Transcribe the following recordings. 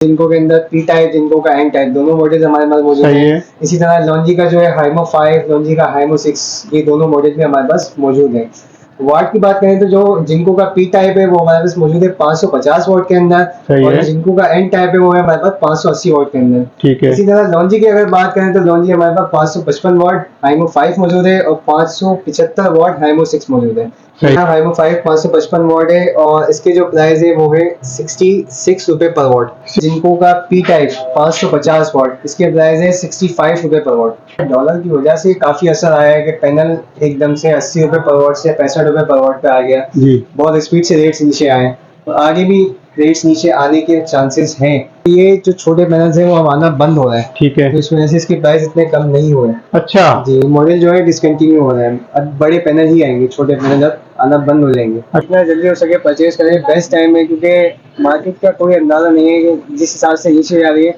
जिनको के अंदर पी टाइप, जिनको का एन टाइप, दोनों मॉडल हमारे पास मौजूद है। इसी तरह लॉन्जी का जो है हाइमो 5, लॉन्जी का हाइमो 6, ये दोनों मॉडल भी हमारे पास मौजूद है। वाट की बात करें तो जो जिनको का पी टाइप है वो हमारे पास मौजूद है 550 वाट के अंदर, और जिनको का एन टाइप है वो है हमारे पास 580 वाट के अंदर। ठीक है। इसी तरह लॉन्जी की अगर बात करें तो लॉन्जी हमारे पास 555 वाट हाइमो 5 मौजूद है, और 575 वाट हाइमो 6 मौजूद है। यहाँ हाइमो 5 555 वाट है, और इसके जो प्राइस है वो है 66 रुपए पर वाट। जिनको का पी टाइप 550 वाट, इसके प्राइस है 65 रुपए पर वाट। डॉलर की वजह से काफी असर आया है कि पैनल एकदम से 80 रुपए पर वाट से 65 रुपए पर वाट पे आ गया जी। बहुत स्पीड से रेट्स नीचे आए, और आगे भी रेट्स नीचे आने के चांसेस हैं। ये जो छोटे पैनल्स हैं वो अब आना बंद हो रहा है। ठीक है। तो इस वजह से इसके प्राइस इतने कम नहीं हुए। अच्छा जी, मॉडल जो है डिसकंटिन्यू हो रहा है, अब बड़े पैनल ही आएंगे, छोटे पैनल अब आना बंद हो जाएंगे। जितना जल्दी हो सके परचेज करें, बेस्ट टाइम है, क्योंकि मार्केट का कोई अंदाजा नहीं है कि जिस हिसाब से नीचे जा रही है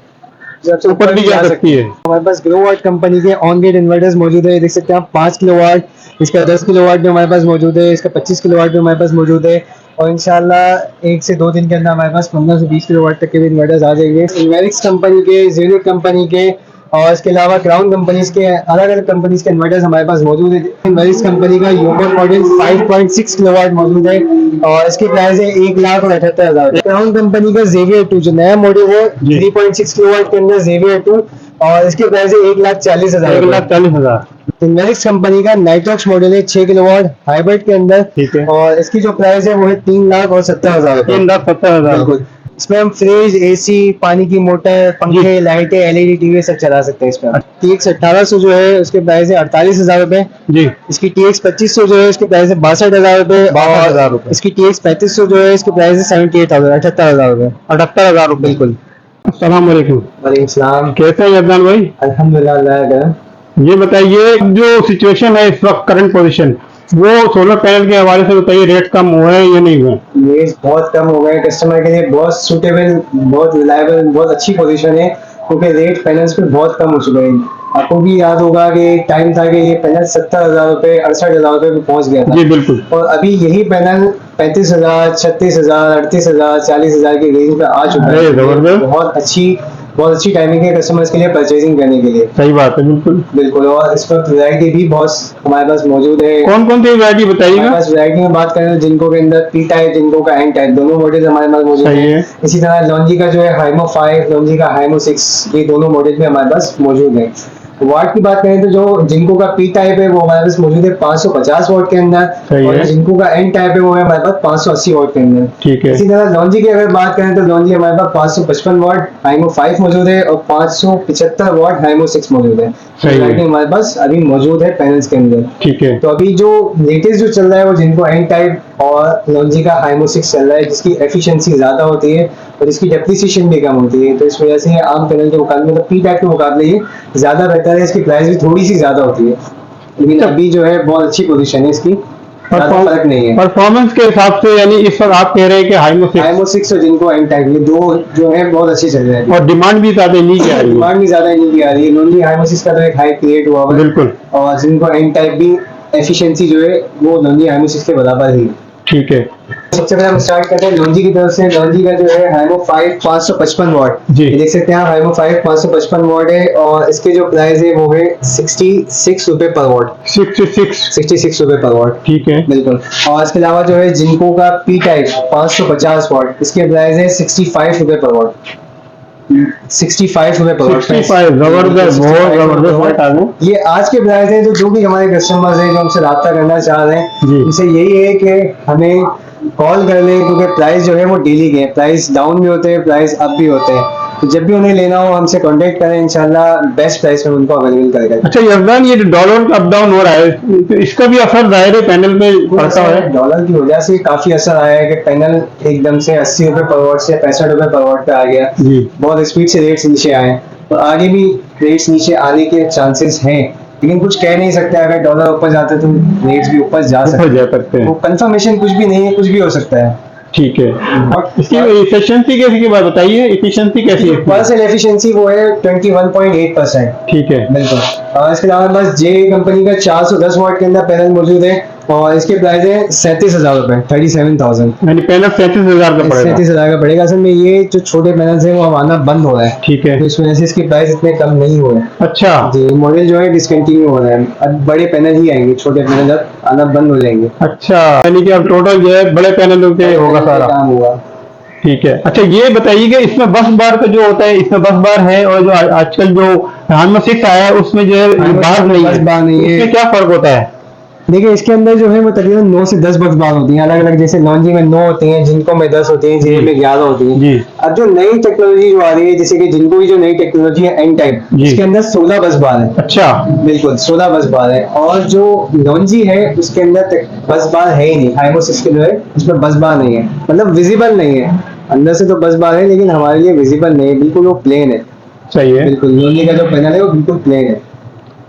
ऊपर भी जा सकती है। हमारे पास ग्रोवाट कंपनी के ऑन ग्रिड इन्वर्टर्स मौजूद है, देख सकते हैं आप 5 किलोवाट, इसका 10 किलोवाट भी हमारे पास मौजूद है, इसका 25 किलोवाट भी हमारे पास मौजूद है, और इंशाल्लाह 1 से 2 दिन के अंदर हमारे पास 15 से 20 किलोवाट तक के भी इन्वर्टर्स आ जाएंगे। इन्वेरिक्स कंपनी के, जेनिक कंपनी के, और इसके अलावा क्राउन कंपनीज के अलग अलग कंपनीज के इन्वर्टर्स हमारे पास मौजूद है। इन्वेरिक्स कंपनी का यूमोन मॉडल 5.6 किलोवाट मौजूद है, और इसकी प्राइस है 1,78,000। क्राउन कंपनी का जेवियर 2 जो नया मॉडल है 3.6 किलोवाट के अंदर जेवियर 2, और इसकी प्राइस है 1,40,000। 1,40,000। इन्वेरिक्स कंपनी का नाइट्रॉक्स मॉडल है 6 किलोवाट हाइब्रिड के अंदर, ठीक है, और इसकी जो प्राइस है वो है 3,70,000। 3,70,000। बिल्कुल। इसमें हम फ्रिज, एसी, पानी की मोटर, पंखे, लाइटें, एलईडी टीवी सब चला सकते हैं इसमें। TX 1800 जो है उसके प्राइस है 48,000 रुपए जी। इसकी TX 2500 जो है इसकी प्राइस है 62,000 रुपए, 62,000 रुपए। इसकी TX 3500 जो है इसकी प्राइस है 78,000, 78,000 रुपए। 78,000 रुपए, बिल्कुल। अस्सलाम वालेकुम। वालेकुम सलाम। कैसे हैं अदनान भाई? अल्हम्दुलिल्लाह, अल्लाह का। ये बताइए जो सिचुएशन है इस वक्त करंट पोजीशन, वो सोलर पैनल के हवाले से बताइए, रेट कम हुए हैं या नहीं हुए? रेट बहुत कम हो गए, कस्टमर के लिए बहुत सूटेबल, बहुत रिलायबल, बहुत अच्छी पोजीशन है, क्योंकि रेट पैनल्स पे बहुत कम हो चुके हैं। आपको भी याद होगा कि टाइम था कि ये पैनल 70,000 रुपए, 68,000 रुपए पे पहुंच गया था जी, बिल्कुल। और अभी यही पैनल 35,000, 36,000, 38,000, 40,000 के रेंज पे आ चुका है। बहुत अच्छी टाइमिंग है कस्टमर्स के लिए परचेजिंग करने के लिए। सही बात है, बिल्कुल बिल्कुल। और इस वक्त वैरायटी भी बहुत हमारे पास मौजूद है। कौन कौन सी वैरायटी बताइएगा? हमारे पास वैरायटी में बात करें तो जिनको के अंदर पी टाइप, जिनको का एन टाइप, दोनों मॉडल हमारे पास मौजूद है। इसी तरह लॉन्जी का जो है हाइमो 5, लॉन्जी का हाइमो 6, ये दोनों मॉडल भी हमारे पास मौजूद है। वाट की बात करें तो जो जिनको का पी टाइप है वो हमारे पास मौजूद है 550 वाट के अंदर, और जिनको का एन टाइप है वो है हमारे पास 580 वाट के अंदर। ठीक है। इसी तरह लॉन्जी की अगर बात करें तो लॉन्जी हमारे पास 555 वाट हाइमो 5 मौजूद है, और 575 वाट हाइमो 6 मौजूद है। हमारे पास अभी मौजूद है पैनल्स के अंदर। ठीक है। तो अभी जो लेटेस्ट जो चल रहा है वो जिनको एन टाइप और लॉन्जी का हाइमो 6 चल रहा है, जिसकी एफिशिएंसी ज्यादा होती है और इसकी डेप्रिसिएशन भी कम होती है, तो इस वजह से आम पैनल के मुकाबले, मतलब पी टाइप के मुकाबले ये ज्यादा बेहतर है। इसकी प्राइस भी थोड़ी सी ज्यादा होती है, लेकिन अभी जो है बहुत अच्छी पोजीशन है इसकी, फर्क नहीं है परफॉर्मेंस के हिसाब से। यानी इस वक्त आप कह रहे हैं कि हाइमो 6 और जिनको एन टाइप, ये दो जो है बहुत अच्छी चल रही है, और डिमांड भी ज्यादा नहीं आ रही है। डिमांड भी ज्यादा नहीं आ रही है। लॉन्जी हाइमो 6 का तो एक हाई क्रिएट हुआ है, बिल्कुल, और जिनको एन टाइप भी एफिशिएंसी जो है वो लॉन्जी हाइमो 6 के बराबर ही। ठीक है। सबसे पहले हम स्टार्ट करते हैं लॉन्जी की तरफ से। लॉन्जी का जो है हाइमो 5 555 वाट जी, देख सकते हैं आप, हाइमो 5 555 वाट है, और इसके जो प्राइस है वो है 66 रुपए पर वाट। 66 रुपए पर वाट, ठीक है, बिल्कुल। और इसके अलावा जो है जिनको का पी टाइप 550 वाट, इसके प्राइस है 65 रुपए पर वाट। 65 रुपए पर वाट, जबरदस्त, बहुत जबरदस्त। ये आज के प्राइस है। तो जो भी हमारे कस्टमर्स हैं जो हमसे राब्ता करना चाह रहे हैं, उनसे यही है कि हमें कॉल कर लें, क्योंकि प्राइस जो है वो डेली के प्राइस डाउन भी होते हैं, प्राइस अप भी होते हैं। तो जब भी उन्हें लेना हो हमसे कांटेक्ट करें, इंशाल्लाह बेस्ट प्राइस में उनको अवेलेबल करेगा। अच्छा यरदान, ये डॉलर का अप डाउन हो रहा है, तो इसका भी असर जाहिर है पैनल पे पड़ता है? डॉलर की वजह से काफी असर आया है कि पैनल एकदम से 80 रुपए पर वाट से 65 रुपए पर वाट पे आ गया जी। बहुत स्पीड से रेट्स नीचे आए, और आगे भी रेट्स नीचे आने के चांसेस हैं, लेकिन कुछ कह नहीं सकते। अगर डॉलर ऊपर जाते तो रेट्स भी ऊपर जा सकते हैं, वो कंफर्मेशन कुछ भी नहीं है, कुछ भी हो सकता है। ठीक है। इसकी एफिशिएंसी कैसी की बात बताइए, एफिशिएंसी कैसी है? पर्सनल एफिशिएंसी वो है 21.8%। ठीक है, बिल्कुल। और इसके अलावा बस जे कंपनी का 410 वाट के अंदर पैनल मौजूद है, और इसके प्राइस है 37,000 रुपए, 37,000। यानी पैनल 37,000 का पड़ेगा। 37,000 का पड़ेगा। असल में ये जो छोटे पैनल्स हैं वो अब आना बंद हो रहा है, ठीक है, तो इस वजह से इसके प्राइस इतने कम नहीं हुए। अच्छा जी, मॉडल जो है डिसकंटिन्यू हो रहा है, अब बड़े पैनल ही आएंगे, छोटे पैनल अब आना बंद हो जाएंगे। अच्छा, यानी कि अब टोटल जो है बड़े पैनलों के होगा सारा काम हुआ। ठीक है। अच्छा ये बताइए कि इसमें बस बार का जो होता है, इसमें बस बार है और जो आजकल जो हाइमो 6 आया है उसमें जो है बार नहीं है, बस बार नहीं है। इसमें क्या फर्क होता है? देखिए इसके अंदर जो है वो तकरीबन 9 से 10 बस बार होती हैं अलग अलग, जैसे लॉन्जी में 9 होती हैं, जिनको में 10 होती हैं, जे में 11 होती हैं जी। अब जो नई टेक्नोलॉजी जो आ रही है, जैसे कि जिनको की जो नई टेक्नोलॉजी है एन टाइप, जी। इसके अंदर 16 बस बार है। अच्छा, बिल्कुल 16 बस बार है। और जो लॉन्जी है उसके अंदर बस बार है ही नहीं, हाइमो 6 के जो है उसमें बस बार नहीं है, मतलब विजिबल नहीं है। अंदर से तो बस बार है लेकिन हमारे लिए विजिबल नहीं है, बिल्कुल वो प्लेन है। सही है, बिल्कुल लॉन्जी का जो पैनल है वो बिल्कुल प्लेन है।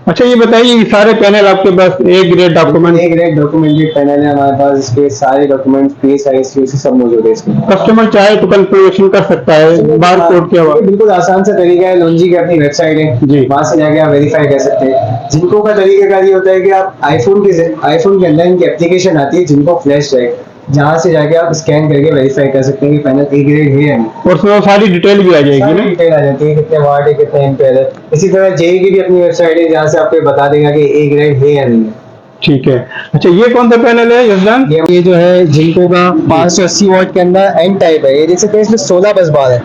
अच्छा ये बताइए ये सारे पैनल आपके पास ए ग्रेड डॉक्यूमेंट? एक ग्रेड डॉक्यूमेंटेड पैनल है हमारे पास, इसके सारे डॉक्यूमेंट फी साइज सब मौजूद है इसमें। कस्टमर चाहे तो कन्फर्मेशन कर सकता है बार कोड के बाद? बिल्कुल आसान सा तरीका है, लॉन्जी की अपनी वेबसाइट है जी। वहां से जाके आप वेरीफाई कर सकते हैं। जिनको का तरीकाकार ये होता है कि आप आईफोन के अंदर इनकी एप्लीकेशन आती है जिनको फ्लैश ड्राइव, जहाँ से जाके आप स्कैन करके वेरीफाई कर सकते हैं कि पैनल ए ग्रेड है या नहीं। और उसमें वो सारी डिटेल भी आ जाएगी ना? डिटेल आ जाती है, कितने वाट है, कितने एम्पेयर है। इसी तरह जेई की भी अपनी वेबसाइट है जहाँ से आपको बता देगा कि ए ग्रेड है या नहीं है। ठीक है। अच्छा ये कौन सा पैनल है यशदान? ये जो है जिनको का 580 वाट के अंदर एन टाइप है, ये देख सकते हैं इसमें 16 बस बार है।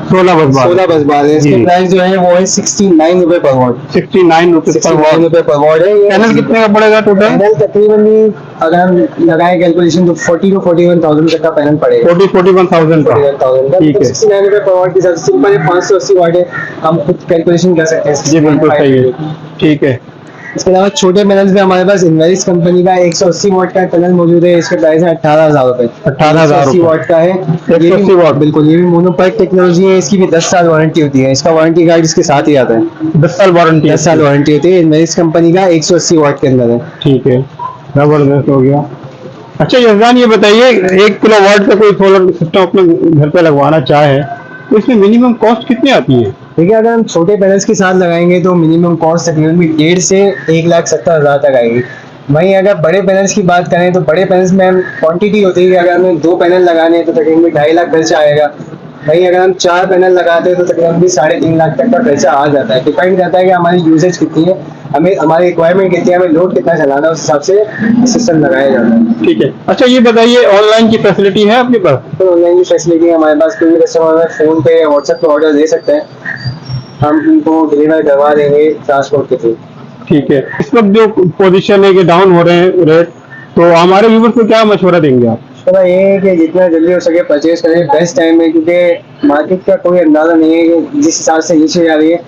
16 बस बार, 16 बस बार है। इसके जी। प्राइस जो है वो है 69 रुपए पर वाट। 69 रुपीज पर 69 वॉट। रुपए पर वाट है। ये पैनल कितने का पड़ेगा टोटल? पैनल तकरीबन भी अगर हम लगाए कैलकुलेशन तो 40 to 41,000 तक का पैनल पड़ेगा। 41,000 का। 41,000 का। ठीक है। 69 रुपए पर वाट के साथ सिंपल है, 580 वाट है, हम खुद कैलकुलेशन कर सकते हैं। जी बिल्कुल सही है, ठीक है। इसके अलावा छोटे पैनल्स में हमारे पास इनवेरिस कंपनी का 180 वाट का पैनल मौजूद है, इसके प्राइस है 18,000 रुपए। 18,000 180 वाट का है। 180 वाट। बिल्कुल, ये भी मोनोपाइप टेक्नोलॉजी है, इसकी भी 10 साल वारंटी होती है, इसका वारंटी कार्ड इसके साथ ही आता है। 10 साल वारंटी? 10 साल वारंटी होती है, इनवेरिस कंपनी का 180 वाट के अंदर है। ठीक है, जबरदस्त हो गया। अच्छा यजदान ये बताइए 1 किलो वाट का कोई सोलर सिस्टम अपने घर पे लगवाना चाहे तो इसमें मिनिमम कॉस्ट कितनी आती है? देखिए अगर हम छोटे पैनल्स के साथ लगाएंगे तो मिनिमम कॉस्ट तकरीबन 1.5 से 1,70,000 तक आएगी। वहीं अगर बड़े पैनल्स की बात करें तो बड़े पैनल्स में हम क्वांटिटी होती है कि अगर हमें 2 पैनल लगाने हैं तो तकरीबन 2.5 लाख खर्चा आएगा। वहीं अगर हम 4 पैनल लगाते हैं तो तकरीबन भी 3.5 लाख तक का खर्चा आ जाता है। डिपेंड करता है कि हमारी यूजेज कितनी है, हमें हमारी रिक्वायरमेंट कितनी है, हमें लोड कितना चलाना है, उस हिसाब से सिस्टम लगाया जाता है। ठीक है। अच्छा ये बताइए ऑनलाइन की फैसिलिटी है आपके पास? तो ऑनलाइन की फैसिलिटी है हमारे पास, कोई भी कस्टमर हमें फोन पे या व्हाट्सएप पे ऑर्डर दे सकते हैं, हम उनको डिलीवर करवा देंगे ट्रांसपोर्ट के थ्रू। ठीक है। इस वक्त जो पोजीशन है कि डाउन हो रहे हैं रेट, तो हमारे व्यूवर्स को क्या मशवरा देंगे आप? तो ये है कि जितना जल्दी हो सके परचेज करें, बेस्ट टाइम है, क्योंकि मार्केट का कोई अंदाजा नहीं है कि जिस हिसाब से नीचे जा रही है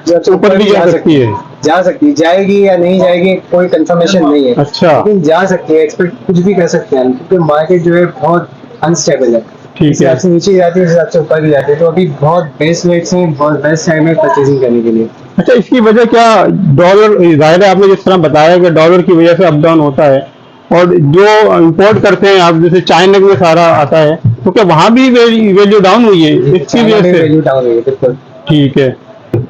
जब ऊपर भी जा सकती है। जाएगी या नहीं जाएगी कोई कंफर्मेशन नहीं है। अच्छा। लेकिन जा सकती है, एक्सपेक्ट कुछ भी कर सकते हैं, क्योंकि मार्केट जो है बहुत अनस्टेबल है। ठीक इस है। हिसाब से नीचे जाती है, उस हिसाब से ऊपर भी जाती है, तो अभी बहुत बेस्ट रेट्स हैं, बहुत बेस्ट टाइम है परचेजिंग करने के लिए। अच्छा इसकी वजह क्या? डॉलर जाहिर है आपने जिस तरह बताया कि डॉलर की वजह से अप डाउन होता है, और जो इंपोर्ट करते हैं आप जैसे चाइना में सारा आता है, तो क्या वहाँ भी वैल्यू डाउन हुई है इसकी वजह से? वैल्यू डाउन हुई है बिल्कुल। ठीक है।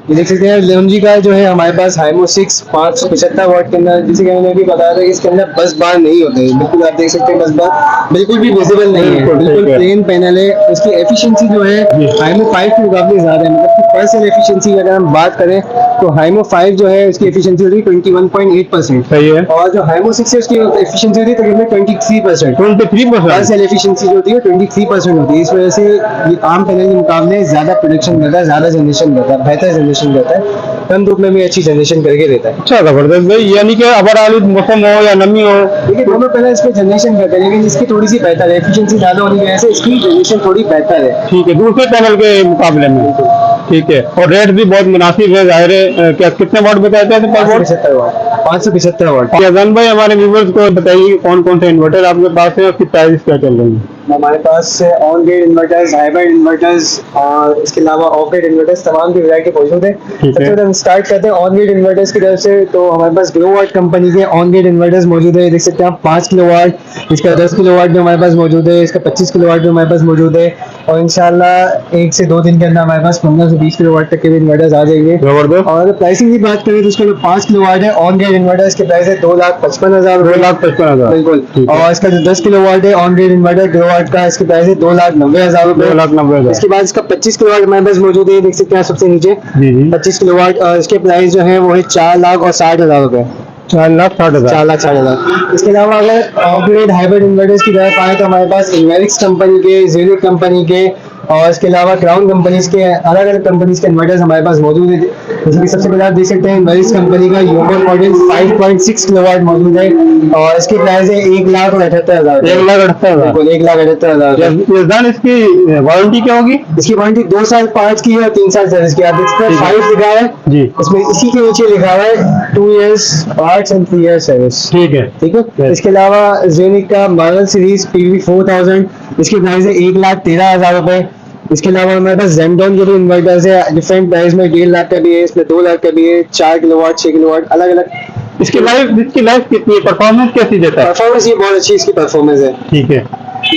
ये देख सकते हैं लेमजी का जो है हमारे पास हाइमो 6 575 वाट के अंदर, जैसे कि मैंने भी बताया था कि इसके अंदर बस बार नहीं होते हैं, बिल्कुल आप देख सकते हैं बस बार बिल्कुल भी विजिबल नहीं है, बिल्कुल प्लेन पैनल है। उसकी एफिशिएंसी जो है हाइमो 5 के मुकाबले ज्यादा है, मतलब कि पर्सन एफिशिएंसी अगर हम बात करें तो हाइमो 5 जो है उसकी एफिशिएंसी होती है 21.8%। सही है। और जो हाइमो 6 है उसकी एफिशिएंसी होती है तकरीबन 23%। 23%? पर्सन एफिशिएंसी जो होती है 23% होती है। इस वजह से ये आम पैनल के मुकाबले ज्यादा प्रोडक्शन करता है, ज्यादा जनरेशन करता है, बेहतर जनरेशन करता है, कम धूप में भी अच्छी जनरेशन करके देता है। अच्छा जबरदस्त भाई, यानी कि अबर आलू मौसम हो या नमी हो, देखिए दोनों पैनल इस पे जनरेशन करते हैं, लेकिन इसकी थोड़ी सी बेहतर है, एफिशिएंसी ज्यादा होने की वजह से इसकी जनरेशन थोड़ी बेहतर है। ठीक है, दूसरे पैनल के मुकाबले में। ठीक है, और रेट भी बहुत मुनासिब है, जाहिर है। क्या कितने वाट बताए थे पर वाट? 575 वाट। अजान भाई हमारे व्यूवर्स को बताइए कौन कौन से इन्वर्टर आपके पास है और उसकी प्राइस क्या चल रही है? हमारे pass on grid inverters, hybrid inverters और इसके अलावा ऑफ ग्रिड इन्वर्टर्स तमाम की वैरायटी मौजूद है। सबसे पहले हम स्टार्ट करते हैं ऑन ग्रिड इन्वर्टर्स की तरफ से। तो हमारे पास ग्लोवाट कंपनी के ऑन ग्रिड इन्वर्टर्स मौजूद है, देख सकते हैं आप 5 किलोवाट, इसका 10 किलोवाट भी हमारे पास मौजूद है, इसका 25 किलोवाट भी हमारे पास मौजूद है। और इंशाल्लाह 1 से 2 दिन के अंदर हमारे पास 15 से 20 किलोवाट तक के भी इन्वर्टर्स आ जाएंगे। जबरदस्त। और अगर प्राइसिंग की बात करें तो उसका जो 5 किलोवाट है ऑन ग्रेड इन्वर्टर, इसके प्राइस है 2,55,000 रुपए। 2,55,000 बिल्कुल। और इसका जो 10 किलोवाट है ऑन ग्रेड इन्वर्टर किलोवाट का, इसके प्राइस है 2,90,000 रुपए। 2,90,000। इसके बाद इसका 25 किलोवाट हमारे पास मौजूद है, देख सकते हैं सबसे नीचे जी जी 25 किलोवाट। इसके प्राइस जो है वो है 4,60,000 रुपए। 4,60,000। 4,60,000। इसके अलावा अगर ऑपरेट हाइब्रिड इन्वर्टर्स की तरफ आए तो हमारे पास इन्वेरिक्स कंपनी के, जेनिक कंपनी के और इसके अलावा क्राउन कंपनीज के अलग अलग कंपनीज के इन्वर्टर्स हमारे पास मौजूद है। जैसे कि सबसे पहले आप देख सकते हैं इन्वेरिक्स कंपनी का यूमन मॉडल 5.6 किलोवाट मौजूद है और इसकी प्राइस है 1,78,000। 1,78,000। बिल्कुल 1,78,000। इसकी वारंटी क्या होगी? इसकी वारंटी 2 साल पार्ट्स की है और 3 साल सर्विस की। आप देख सकते हैं 5 लिखा है जी। इसमें, इसी के नीचे लिखा हुआ है 2 years parts and 3 years service. ठीक है। ठीक है। इसके अलावा जेनिक का मॉडल सीरीज PV 4000, इसकी प्राइस है 1,13,000 रुपए। इसके अलावा हमारे पास जेंडॉन के भी इन्वर्टर्स है डिफरेंट प्राइस में, 1.5 लाख का भी है, इसमें 2 लाख का भी है, 4 किलोवाट 6 किलोवाट अलग अलग। इसकी लाइफ कितनी है? परफॉर्मेंस कैसी देता है? परफॉर्मेंस ये बहुत अच्छी इसकी परफॉर्मेंस है। ठीक है।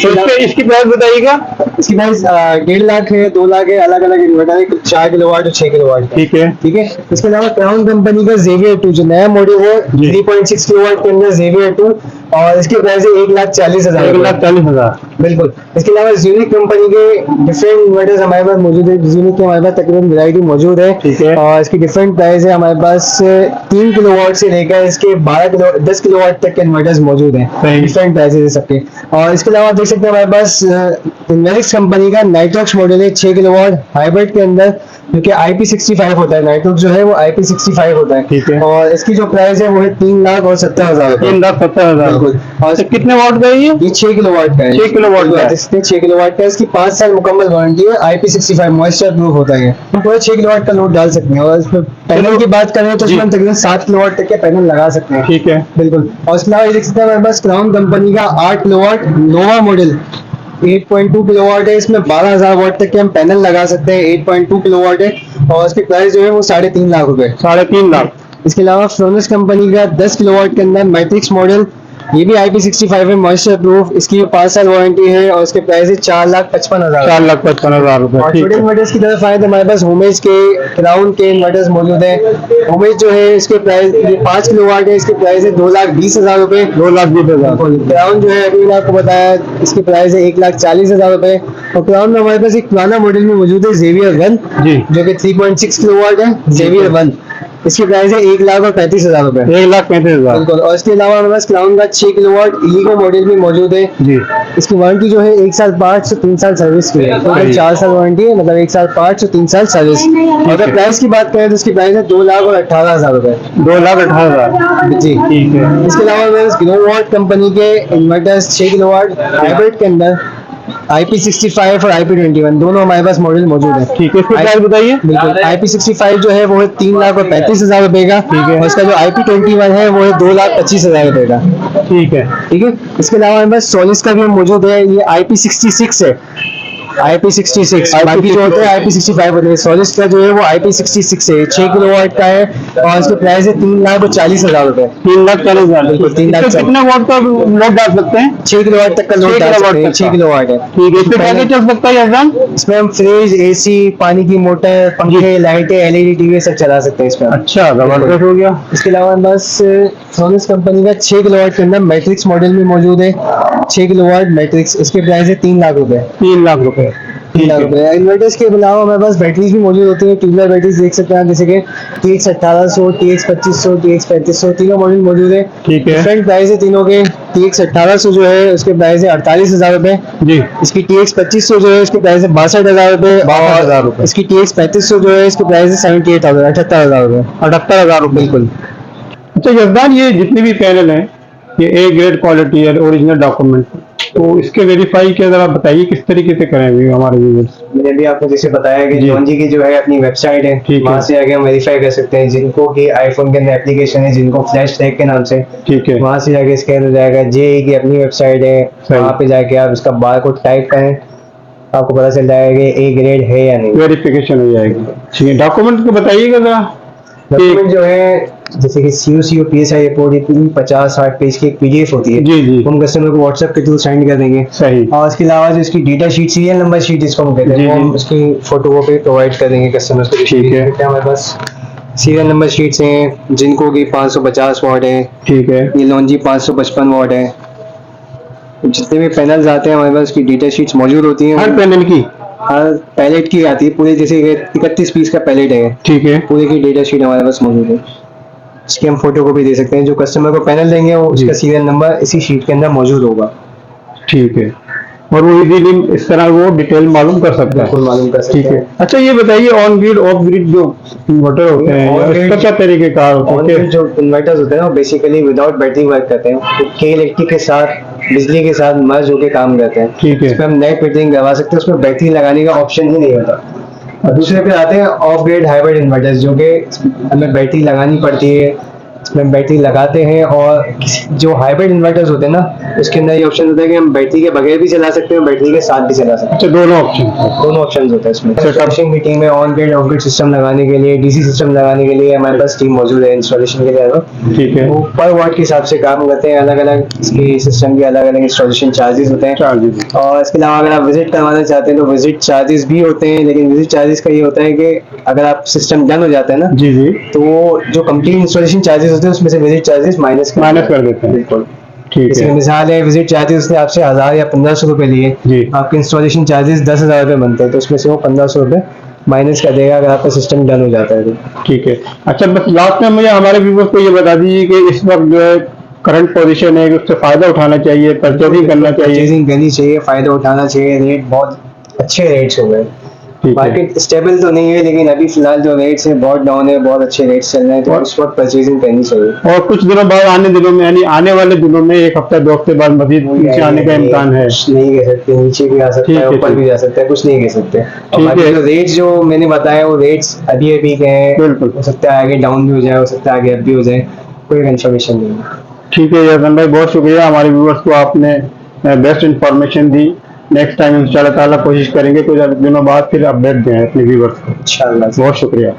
तो इसकी प्राइस बताइएगा। इसकी प्राइस 1.5 लाख है, 2 लाख है, अलग अलग इन्वर्टर है, 4 किलोवाट और 6 किलोवाट। ठीक है। ठीक है। इसके अलावा क्राउन कंपनी का जेवियर 2 जो नया मॉडल है 3.6 किलोवाट के अंदर जेवियर 2 और इसके प्राइस है 1,40,000। 1,40,000। बिल्कुल। इसके अलावा यूनिक कंपनी के डिफरेंट इन्वर्टर्स हमारे पास मौजूद है। यूनिक के हमारे पास तकरीबन वैरायटी मौजूद है। ठीक है। और इसकी डिफरेंट प्राइस है हमारे पास 3 किलोवाट से लेकर इसके 10 किलोवाट तक के इन्वर्टर्स मौजूद हैं। डिफरेंट प्राइसेस है सबके। और इसके अलावा देख सकते हैं हमारे पास इन्वेरिक्स कंपनी का नाइट्रॉक्स मॉडल है 6 किलोवाट हाइब्रिड के अंदर, जो कि IP65 होता है। नाइट्रॉक्स जो है वो IP65 होता है। ठीक है। और इसकी जो प्राइस है वो है 3,70,000। 3,70,000। बिल्कुल। और कितने वाट का है ये? 6 किलोवाट का है। 6 किलोवाट का है। 6 किलोवाट का। इसकी 5 साल मुकम्मल वारंटी है। IP65 मॉइस्चर प्रूफ होता है। तो पूरा 6 किलोवाट का लोड डाल सकते हैं। और इसमें पैनल की बात करें तो इसमें तकरीबन 7 किलोवाट तक के पैनल लगा सकते हैं। ठीक है। बिल्कुल। और इसके अलावा देख सकते हैं हमारे पास क्राउन कंपनी का 8 किलोवाट नोवा मॉडल 8.2 किलोवाट है। इसमें 12,000 वाट तक के हम पैनल लगा सकते हैं। 8.2 किलोवाट है और इसकी प्राइस जो है वो 3.5 लाख रुपए। 3.5 लाख। इसके अलावा फ्लोनस कंपनी का 10 किलोवाट के अंदर मैट्रिक्स मॉडल, ये भी IP65 है मॉइस्चर प्रूफ, इसकी 5 साल वारंटी है और इसके प्राइस है 4,55,000। 4,55,000 रुपए। और छोटे इन्वर्टर्स की तरफ आए तो हमारे पास होमेज के क्राउन के इन्वर्टर्स मौजूद है। होमेज जो है इसके प्राइस 5 किलोवाट है, इसकी प्राइस है 2,20,000 रुपए। 2,20,000। क्राउन जो है अभी मैंने आपको बताया इसकी प्राइस है 1,40,000 रुपए। और क्राउन में हमारे पास एक पुराना मॉडल में मौजूद है जेवियर 1 जी, जो कि 3.6 किलोवाट है। जेवियर 1 इसकी प्राइस है 1,35,000 रुपए। 1,35,000। बिल्कुल। और इसके अलावा हमारे पास क्राउन का 6 किलोवाट इलीगो मॉडल भी मौजूद है जी। इसकी वारंटी जो है 1 साल पार्ट से 3 साल सर्विस की है। टोटल 4 साल वारंटी है, मतलब 1 साल पार्ट से 3 साल सर्विस। अगर प्राइस की बात करें तो इसकी प्राइस है 2,18,000 रुपए। 2,18,000 जी ठीक है। इसके अलावा हमारे पास किलोवाट कंपनी के इन्वर्टर्स 6 किलोवाट हाइब्रिड के अंदर IP65 और IP21 दोनों हमारे पास मॉडल मौजूद है। ठीक है। इसकी प्राइस बताइए। बिल्कुल। IP65 जो है वो है 3,35,000 रुपए का। ठीक है। और इसका जो IP21 है वो है 2,25,000 रुपए का। ठीक है। ठीक है। इसके अलावा हमारे पास सोलिस का भी मौजूद है, ये IP66 है। IP66 बाकी जो होते हैं IP65 होते हैं। सोलिस का जो है वो IP66 है, 6 किलोवाट का है और इसकी प्राइस है 3,40,000 रुपए। 3,40,000। बिल्कुल 3,40,000। कितने वाट का लोड डाल सकते हैं? 6 किलोवाट तक का लोड डाल सकते हैं। 6 किलोवाट है। ठीक है। इसमें क्या क्या चल सकता है यजमान? इसमें हम फ्रिज, AC, पानी की मोटर, पंखे, लाइटें, LED टीवी सब चला सकते हैं इसमें। अच्छा, जबरदस्त हो गया। इसके अलावा बस सोनिस कंपनी का 6 किलोवाट के अंदर मैट्रिक्स मॉडल भी मौजूद है। 6 किलोवाट मैट्रिक्स, इसके प्राइस है 3 लाख रुपए। 3 लाख रुपए। 3 लाख रुपए। इन्वर्टर्स के अलावा हमारे पास बैटरीज भी मौजूद होती है। ट्यूबलाइट बैटरीज देख सकते हैं जैसे कि TX 1800, TX 2500, TX 3500 तीनों मॉडल मौजूद है। ठीक है। डिफरेंट प्राइस है तीनों के। TX 1800 जो है उसके प्राइस है 48,000 रुपए जी। इसकी TX 2500 जो है उसकी प्राइस है 62,000 रुपए। 62,000 रुपए। इसकी TX 3500 जो है इसकी प्राइस है 78,000 78,000 रुपए। 78,000 रुपए। बिल्कुल। अच्छा यजमान, ये जितने भी पैनल हैं ये A ग्रेड क्वालिटी है, ओरिजिनल डॉक्यूमेंट, तो इसके वेरीफाई के जरा बताइए किस तरीके से करेंगे हमारे व्यूअर्स? मैंने भी आपको जैसे बताया कि जॉनजी की जो है अपनी वेबसाइट है, वहाँ से आगे हम वेरीफाई कर सकते हैं। जिनको कि आईफोन के अंदर एप्लीकेशन है, जिनको फ्लैश टैग के नाम से, ठीक है, वहाँ से जाके स्कैन हो जाएगा। JE की अपनी वेबसाइट है, वहाँ पे जाके आप इसका बारकोड टाइप करें, आपको पता चल जाएगा कि A ग्रेड है या नहीं, वेरिफिकेशन हो जाएगी। ठीक है। डॉक्यूमेंट को बताइएगा जरा। डॉक्यूमेंट जो है जैसे कि COCO PSI रिपोर्ट, इतनी 50-60 पेज की एक PDF होती है, जी जी, हम कस्टमर को WhatsApp के थ्रू सेंड कर देंगे। सही, और इसके अलावा जो इसकी data sheet, serial number sheet जिसको हम कहते जी, हैं, वो जी। हम उसकी फोटो कॉपी प्रोवाइड कर देंगे कस्टमर को। ठीक है। हमारे पास सीरियल नंबर शीट्स हैं जिनको कि 550 वाट है, ठीक है, ये लॉन्जी 555 वाट है। जितने भी पैनल्स आते हैं हमारे पास उसकी डेटा शीट्स मौजूद होती हैं। हर पैनल की, हर पैलेट की आती है पूरे, जैसे 31 पीस का पैलेट है, ठीक है, पूरे की डेटा शीट हमारे पास मौजूद है। इसकी हम फोटो कॉपी दे सकते हैं। जो कस्टमर को पैनल देंगे वो जी। उसका सीरियल नंबर इसी शीट के अंदर मौजूद होगा। ठीक है, और वो इजीली इस तरह वो डिटेल मालूम कर सकता है। बिल्कुल मालूम कर सकते ठीक है। हैं। अच्छा ये बताइए, ऑन ग्रिड ऑफ ग्रिड जो इन्वर्टर होते हैं, On grid- उसका क्या तरीकेकार होता ऑन है? ग्रिड जो इन्वर्टर्स होते हैं वो बेसिकली विदाउट बैटरी वर्क करते हैं, के इलेक्ट्रिक के साथ, बिजली के साथ मर्ज होकर काम करते हैं। ठीक है, इसमें हम नेट मीटरिंग करवा सकते हैं, उसमें बैटरी लगाने का ऑप्शन ही नहीं होता। और दूसरे पे आते हैं ऑफ ग्रिड हाइब्रिड इन्वर्टर्स, जो कि हमें बैटरी लगानी पड़ती है। इसमें बैटरी लगाते हैं, और जो हाइब्रिड इन्वर्टर्स होते हैं ना, उसके अंदर ये ऑप्शन होता है कि हम बैटरी के बगैर भी चला सकते हैं, बैटरी के साथ भी चला सकते हैं। अच्छा दोनों ऑप्शन। दोनों ऑप्शन होते हैं इसमें। अच्छा, सर्विसिंग मीटिंग में on grid of grid system लगाने के लिए, DC सिस्टम लगाने के लिए हमारे पास टीम मौजूद है इंस्टॉलेशन के लिए। ठीक है, वो पर वाट के हिसाब से काम करते हैं, अलग अलग इसके सिस्टम के अलग अलग इंस्टॉलेशन चार्जेस होते हैं। चार्जेस, और इसके अलावा अगर आप विजिट करवाना चाहते हैं तो विजिट चार्जेस भी होते हैं, लेकिन विजिट चार्जेस का ये होता है कि अगर आप सिस्टम डन हो जाता है ना, जी जी, तो जो कंप्लीट इंस्टॉलेशन चार्जेस होते हैं उसमें से विजिट चार्जेस माइनस कर देते हैं। बिल्कुल। ठीक जैसे है, मिसाल है, विजिट चार्जेस उसने आपसे 1000 या 1500 रुपए लिए, जी, आपके इंस्टॉलेशन चार्जेस 10,000 रुपए बनते हैं, तो उसमें से वो 1500 रुपए माइनस कर देगा अगर आपका सिस्टम डन हो जाता है तो। ठीक है। अच्छा बस लास्ट में मुझे हमारे व्यूअर्स को ये बता दीजिए कि इस वक्त जो है करंट पोजीशन है कि उससे फायदा उठाना चाहिए, परचेजिंग करना चाहिए। परचेजिंग करनी चाहिए, फायदा उठाना चाहिए। रेट बहुत अच्छे रेट्स हो गए। ठीक है, मार्केट स्टेबल तो नहीं है, लेकिन अभी फिलहाल जो रेट्स हैं बहुत डाउन है, बहुत अच्छे रेट्स चल रहे हैं, तो उस वक्त परचेजिंग करनी चाहिए। और कुछ दिनों बाद आने दिनों में, यानी आने वाले दिनों में, एक हफ्ता 2 हफ्ते बाद मजीद नीचे आने का इम्कान है। कुछ नहीं कह सकते, नीचे भी आ सकता ठीक है, है, ऊपर ठीक। भी जा सकता है, कुछ नहीं कह सकते। और ठीक बाकी है। जो रेट्स जो मैंने बताया वो रेट्स अभी अभी के हैं, बिल्कुल। हो सकता है आगे डाउन भी हो जाए, हो सकता है आगे अप भी हो जाए, कोई कंफर्मेशन नहीं है। ठीक है यासन भाई, बहुत शुक्रिया, हमारे व्यूअर्स को आपने बेस्ट इंफॉर्मेशन दी। नेक्स्ट टाइम इंशाल्लाह ताला कोशिश करेंगे कुछ दिनों बाद फिर अपडेट दें अपने व्यूअर्स को। इंशाल्लाह। बहुत शुक्रिया।